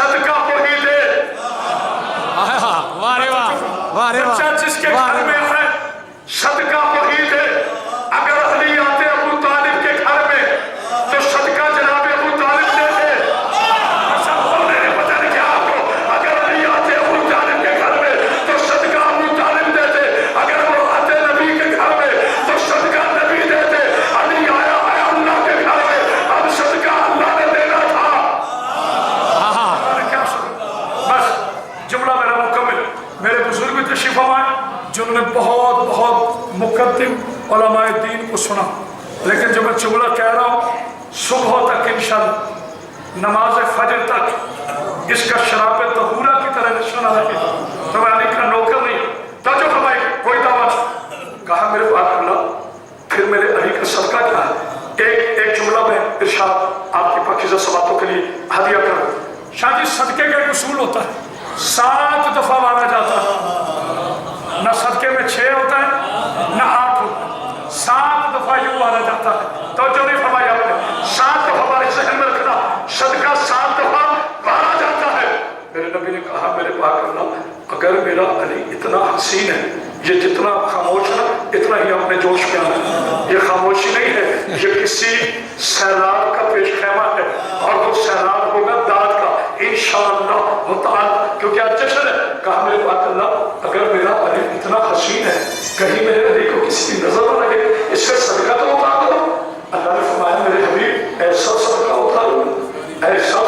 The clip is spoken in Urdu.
صدقہ وہی دے بچہ جس کے گھر میں ہے صدقہ وہی دے. اگر علی آتے ابو طالب کے گھر میں تو صدقہ جناب ابو طالب دے دے. ایسا بولنے نے پتہ نہیں کیا آپ کو. اگر علی آتے ابو طالب کے گھر میں تو صدقہ ابو طالب دے دے. اگر وہ آتے نبی کے گھر میں تو صدقہ نبی دے دے. علی آیا ہے اللہ کے گھر میں, اب صدقہ اللہ نے دینا تھا. کیا بس جملہ میرا مکمل. میرے بزرگ بھی تشریف فرمائے جنہوں نے بہت بہت مقدم علماء دین کو سنا, لیکن جو میں جملہ کہہ رہا ہوں صبح تک انشاءاللہ نماز فجر تک اس کا شراب طہورہ کی طرح نشانہ رہے. تو میں علی کا نوکر نہیں. توجہ فرمائے کوئی دعوت کہا میرے پاک اللہ پھر میرے علی کا صدقہ کیا ہے. ایک جملہ میں ارشاد آپ کی پاکیزہ سباتوں کے لیے ہدیہ کروں. شاہ جی صدقے کا ایک اصول ہوتا ہے 7 دفعہ مارا جاتا ہے. نہ صدقے میں 6 ہوتا ہے نہ 8 ہوتا ہے. 7 دفعہ یوں مارا جاتا ہے. توجہ نہیں فرمائی آپ نے. 7 دفعہ ہمارے ذہن میں رکھنا صدقہ 7 دفعہ مارا جاتا ہے. میرے نبی نے کہا میرے پاک اللہ اگر میرا علی اتنا حسین ہے, یہ جتنا خاموش ہے اتنا ہی اپنے جوش میں آنا ہے. یہ خاموشی نہیں ہے, یہ کسی سیلاب کا پیش خیمہ ہے, اور وہ سیلاب ہوگا داد کا انشاءاللہ تعالی, کیونکہ آج جشن ہے. کہا میرے پاک اللہ اگر میرا علی اتنا حسین ہے کہیں میرے علی کو کسی کی نظر نہ لگے, اس کا صدقہ تو اتار دو. اللہ نے فرمایا میرے حبیب ایسا صدقہ اتارو, ایسا